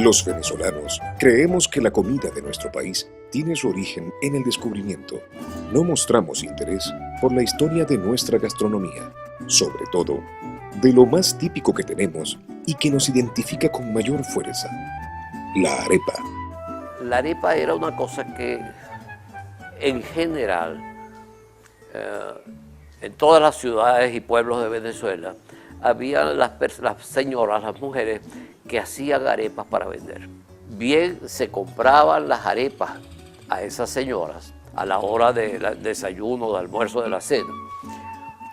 Los venezolanos creemos que la comida de nuestro país tiene su origen en el descubrimiento. No mostramos interés por la historia de nuestra gastronomía, sobre todo de lo más típico que tenemos y que nos identifica con mayor fuerza, la arepa. La arepa era una cosa que en general en todas las ciudades y pueblos de Venezuela había las señoras, las mujeres que hacían arepas para vender. Bien se compraban las arepas a esas señoras a la hora del desayuno, del almuerzo, de la cena,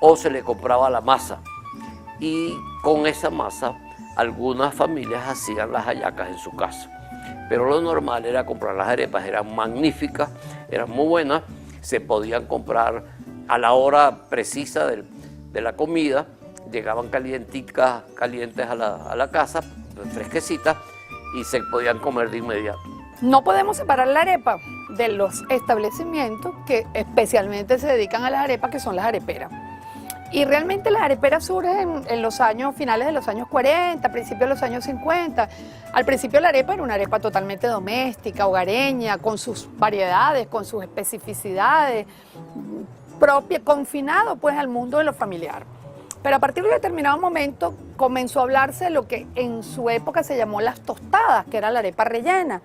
o se le compraba la masa y con esa masa algunas familias hacían las hallacas en su casa. Pero lo normal era comprar las arepas, eran magníficas, eran muy buenas, se podían comprar a la hora precisa de la comida, llegaban calientes a la casa, fresquecitas, y se podían comer de inmediato. No podemos separar la arepa de los establecimientos que especialmente se dedican a las arepas, que son las areperas. Y realmente las areperas surgen en los años, finales de los años 40, principios de los años 50. Al principio la arepa era una arepa totalmente doméstica, hogareña, con sus variedades, con sus especificidades, confinado pues al mundo de lo familiar. Pero a partir de determinado momento comenzó a hablarse de lo que en su época se llamó las tostadas, que era la arepa rellena.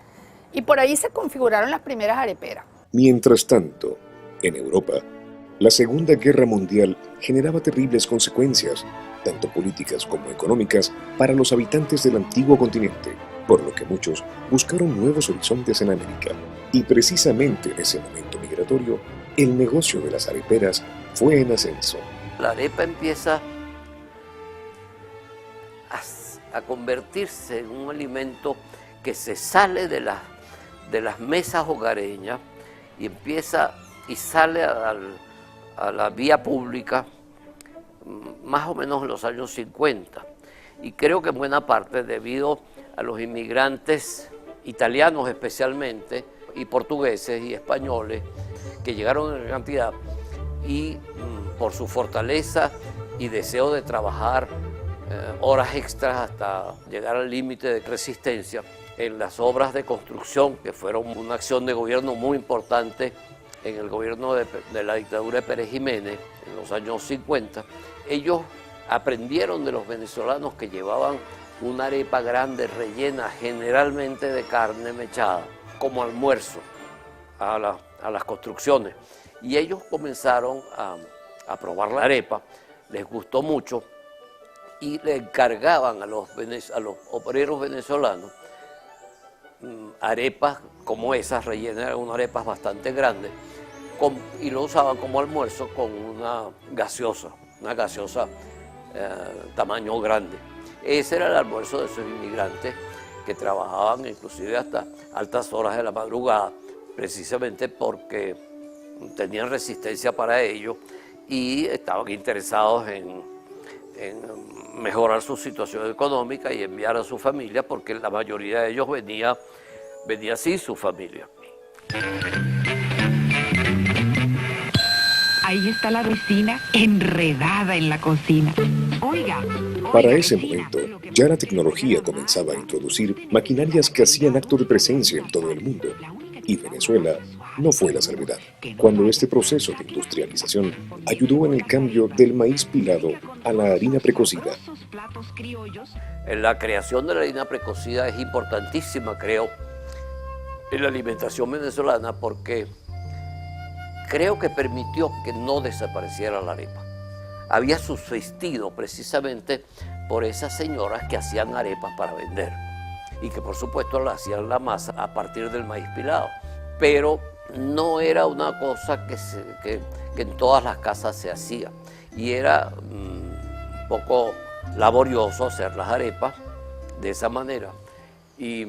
Y por ahí se configuraron las primeras areperas. Mientras tanto, en Europa, la Segunda Guerra Mundial generaba terribles consecuencias, tanto políticas como económicas, para los habitantes del antiguo continente, por lo que muchos buscaron nuevos horizontes en América. Y precisamente en ese momento migratorio, el negocio de las areperas fue en ascenso. La arepa empieza a convertirse en un alimento que se sale de las mesas hogareñas y sale a la vía pública más o menos en los años 50. Y creo que en buena parte debido a los inmigrantes italianos especialmente, y portugueses y españoles que llegaron en cantidad y por su fortaleza y deseo de trabajar horas extras hasta llegar al límite de resistencia en las obras de construcción, que fueron una acción de gobierno muy importante en el gobierno de la dictadura de Pérez Jiménez en los años 50, ellos aprendieron de los venezolanos que llevaban una arepa grande rellena generalmente de carne mechada como almuerzo a las construcciones. Y ellos comenzaron a probar la arepa, les gustó mucho y le encargaban a los obreros venezolanos arepas como esas rellenas, eran unas arepas bastante grandes, y lo usaban como almuerzo con una gaseosa tamaño grande. Ese era el almuerzo de esos inmigrantes que trabajaban inclusive hasta altas horas de la madrugada, precisamente porque tenían resistencia para ello y estaban interesados en mejorar su situación económica y enviar a su familia, porque la mayoría de ellos venía sin su familia. Ahí está la vecina enredada en la cocina. Oiga. Para ese momento, ya la tecnología comenzaba a introducir maquinarias que hacían acto de presencia en todo el mundo. Y Venezuela no fue la salvedad, cuando este proceso de industrialización ayudó en el cambio del maíz pilado a la harina precocida. La creación de la harina precocida es importantísima, creo, en la alimentación venezolana, porque creo que permitió que no desapareciera la arepa. Había subsistido precisamente por esas señoras que hacían arepas para vender y que por supuesto la hacían la masa a partir del maíz pilado, pero no era una cosa que en todas las casas se hacía y era un poco laborioso hacer las arepas de esa manera y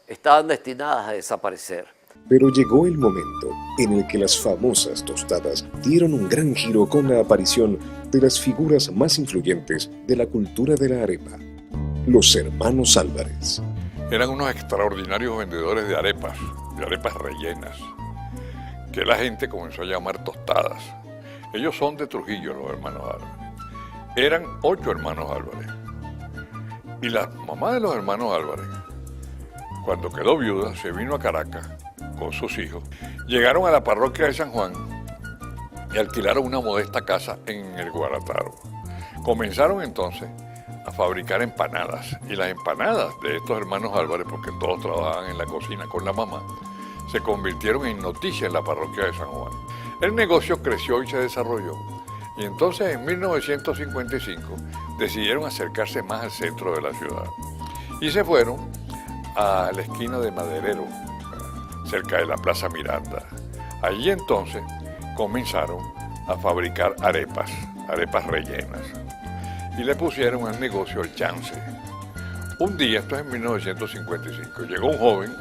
estaban destinadas a desaparecer. Pero llegó el momento en el que las famosas tostadas dieron un gran giro con la aparición de las figuras más influyentes de la cultura de la arepa, los hermanos Álvarez. Eran unos extraordinarios vendedores de arepas rellenas, que la gente comenzó a llamar tostadas. Ellos son de Trujillo, los hermanos Álvarez. Eran 8 hermanos Álvarez. Y la mamá de los hermanos Álvarez, cuando quedó viuda, se vino a Caracas con sus hijos. Llegaron a la parroquia de San Juan y alquilaron una modesta casa en el Guarataro. Comenzaron entonces a fabricar empanadas. Y las empanadas de estos hermanos Álvarez, porque todos trabajaban en la cocina con la mamá, se convirtieron en noticia en la parroquia de San Juan. El negocio creció y se desarrolló. Y entonces en 1955 decidieron acercarse más al centro de la ciudad. Y se fueron a la esquina de Maderero, cerca de la Plaza Miranda. Allí entonces comenzaron a fabricar arepas rellenas. Y le pusieron al negocio el chance. Un día, esto es en 1955, llegó un joven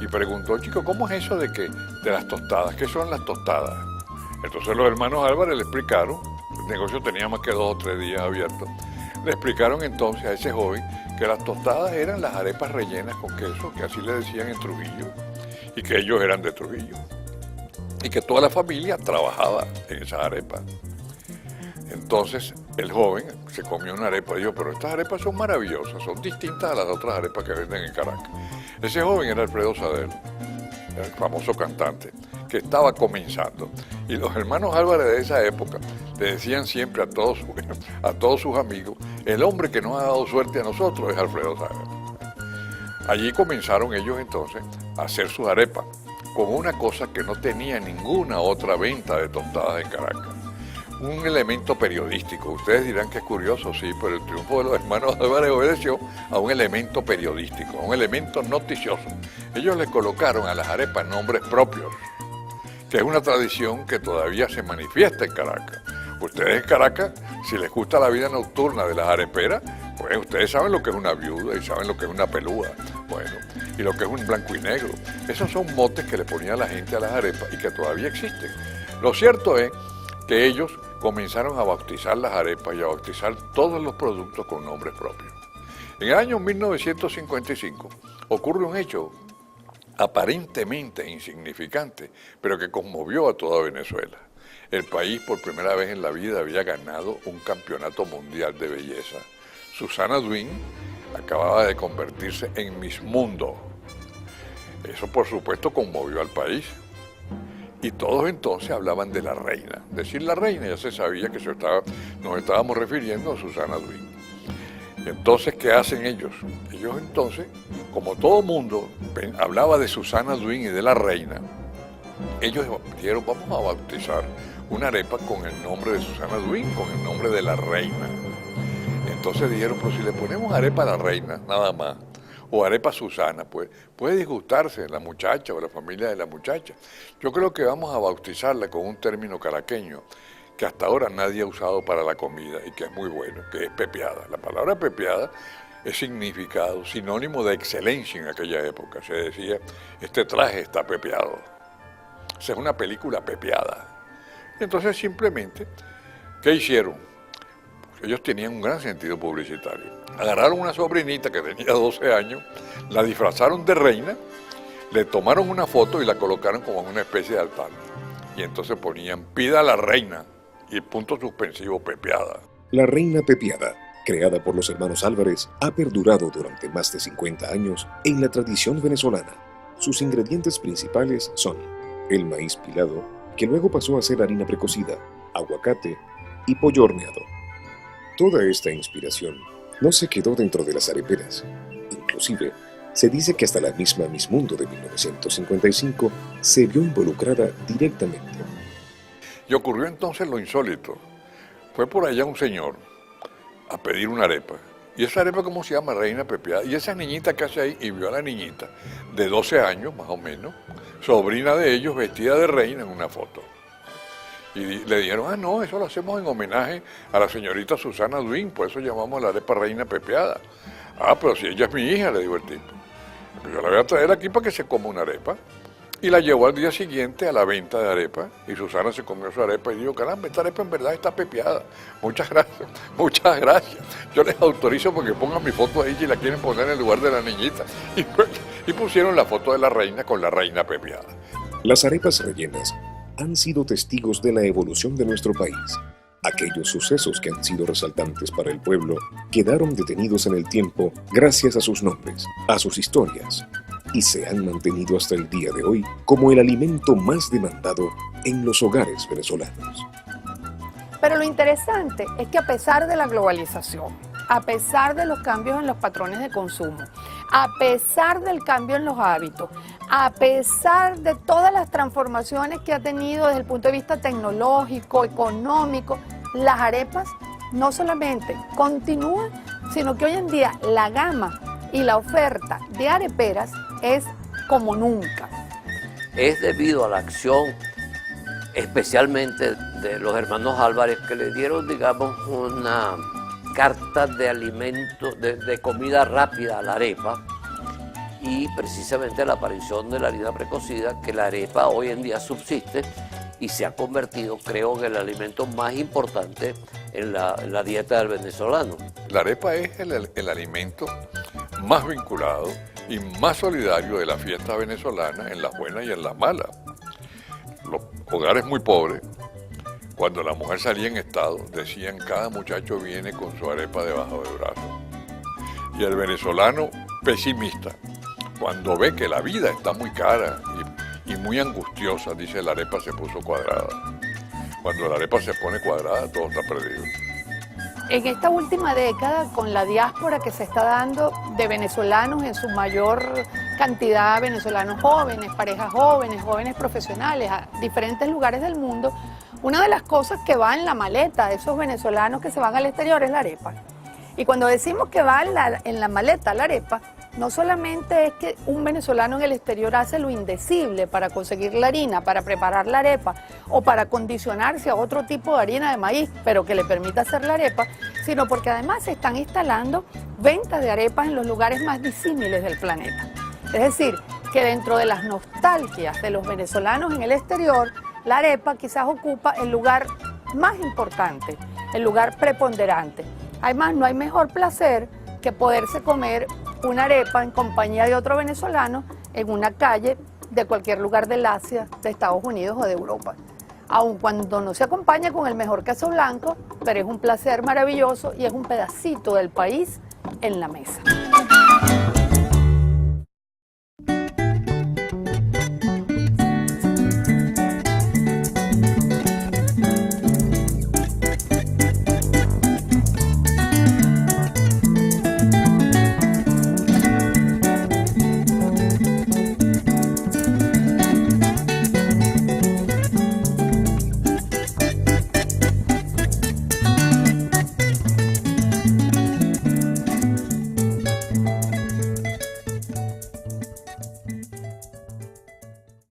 y preguntó, chico, ¿cómo es eso de las tostadas? ¿Qué son las tostadas? Entonces los hermanos Álvarez le explicaron, el negocio tenía más que 2 o 3 días abierto, le explicaron entonces a ese joven que las tostadas eran las arepas rellenas con queso, que así le decían en Trujillo, y que ellos eran de Trujillo, y que toda la familia trabajaba en esas arepas. Entonces el joven se comió una arepa y dijo, pero estas arepas son maravillosas, son distintas a las otras arepas que venden en Caracas. Ese joven era Alfredo Sadel, el famoso cantante, que estaba comenzando. Y los hermanos Álvarez de esa época le decían siempre a todos sus amigos, el hombre que nos ha dado suerte a nosotros es Alfredo Sadel. Allí comenzaron ellos entonces a hacer sus arepas, con una cosa que no tenía ninguna otra venta de tostadas en Caracas. Un elemento periodístico. Ustedes dirán que es curioso, sí, pero el triunfo de los hermanos Álvarez obedeció a un elemento periodístico, a un elemento noticioso. Ellos le colocaron a las arepas nombres propios, que es una tradición que todavía se manifiesta en Caracas. Ustedes en Caracas, si les gusta la vida nocturna de las areperas, pues ustedes saben lo que es una viuda y saben lo que es una pelúa, bueno, y lo que es un blanco y negro. Esos son motes que le ponía la gente a las arepas y que todavía existen. Lo cierto es que ellos comenzaron a bautizar las arepas y a bautizar todos los productos con nombres propios. En el año 1955 ocurre un hecho aparentemente insignificante, pero que conmovió a toda Venezuela. El país por primera vez en la vida había ganado un campeonato mundial de belleza. Susana Duin acababa de convertirse en Miss Mundo. Eso por supuesto conmovió al país. Y todos entonces hablaban de la reina. Decir la reina ya se sabía que nos estábamos refiriendo a Susana Duin. Entonces, ¿qué hacen ellos? Ellos entonces, como todo mundo hablaba de Susana Duin y de la reina, ellos dijeron, vamos a bautizar una arepa con el nombre de Susana Duin, con el nombre de la reina. Entonces dijeron, pues si le ponemos arepa a la reina, nada más, o arepa Susana, pues puede disgustarse la muchacha o la familia de la muchacha. Yo creo que vamos a bautizarla con un término caraqueño que hasta ahora nadie ha usado para la comida y que es muy bueno, que es pepiada. La palabra pepiada es significado, sinónimo de excelencia en aquella época. Se decía, este traje está pepiado. Esa es una película pepiada. Entonces simplemente, ¿qué hicieron? Ellos tenían un gran sentido publicitario. Agarraron una sobrinita que tenía 12 años, la disfrazaron de reina, le tomaron una foto y la colocaron como en una especie de altar. Y entonces ponían, pida a la reina, y punto suspensivo, pepiada. La reina pepiada, creada por los hermanos Álvarez, ha perdurado durante más de 50 años en la tradición venezolana. Sus ingredientes principales son el maíz pilado, que luego pasó a ser harina precocida, aguacate y pollo horneado. Toda esta inspiración no se quedó dentro de las areperas. Inclusive, se dice que hasta la misma Miss Mundo de 1955 se vio involucrada directamente. Y ocurrió entonces lo insólito. Fue por allá un señor a pedir una arepa. Y esa arepa, ¿cómo se llama? Reina pepiada. Y esa niñita que hace ahí, y vio a la niñita de 12 años, más o menos, sobrina de ellos, vestida de reina en una foto. Y le dijeron, no, eso lo hacemos en homenaje a la señorita Susana Duin, por eso llamamos la arepa reina pepiada. Pero si ella es mi hija, le dijo el tipo. Yo la voy a traer aquí para que se coma una arepa. Y la llevó al día siguiente a la venta de arepa. Y Susana se comió su arepa y dijo, caramba, esta arepa en verdad está pepiada. Muchas gracias, muchas gracias. Yo les autorizo porque pongan mi foto ahí si la quieren poner en el lugar de la niñita. Y pusieron la foto de la reina con la reina pepiada. Las arepas rellenas han sido testigos de la evolución de nuestro país. Aquellos sucesos que han sido resaltantes para el pueblo quedaron detenidos en el tiempo gracias a sus nombres, a sus historias, y se han mantenido hasta el día de hoy como el alimento más demandado en los hogares venezolanos. Pero lo interesante es que a pesar de la globalización, a pesar de los cambios en los patrones de consumo, a pesar del cambio en los hábitos, a pesar de todas las transformaciones que ha tenido desde el punto de vista tecnológico, económico, las arepas no solamente continúan, sino que hoy en día la gama y la oferta de areperas es como nunca. Es debido a la acción especialmente de los hermanos Álvarez, que le dieron, digamos, una carta de alimento, de comida rápida a la arepa, y precisamente la aparición de la harina precocida, que la arepa hoy en día subsiste y se ha convertido, creo, en el alimento más importante en la dieta del venezolano. La arepa es el alimento más vinculado y más solidario de la fiesta venezolana, en las buenas y en las malas. Los hogares muy pobres, cuando la mujer salía en estado, decían: cada muchacho viene con su arepa debajo del brazo. Y el venezolano pesimista, cuando ve que la vida está muy cara y muy angustiosa, dice: la arepa se puso cuadrada. Cuando la arepa se pone cuadrada, todo está perdido. En esta última década, con la diáspora que se está dando de venezolanos, en su mayor cantidad venezolanos jóvenes, parejas jóvenes, jóvenes profesionales, a diferentes lugares del mundo, una de las cosas que va en la maleta de esos venezolanos que se van al exterior es la arepa. Y cuando decimos que va en la maleta la arepa, no solamente es que un venezolano en el exterior hace lo indecible para conseguir la harina, para preparar la arepa o para condicionarse a otro tipo de harina de maíz, pero que le permita hacer la arepa, sino porque además se están instalando ventas de arepas en los lugares más disímiles del planeta. Es decir, que dentro de las nostalgias de los venezolanos en el exterior, la arepa quizás ocupa el lugar más importante, el lugar preponderante. Además, no hay mejor placer que poderse comer una arepa en compañía de otro venezolano en una calle de cualquier lugar del Asia, de Estados Unidos o de Europa. Aun cuando no se acompaña con el mejor queso blanco, pero es un placer maravilloso y es un pedacito del país en la mesa.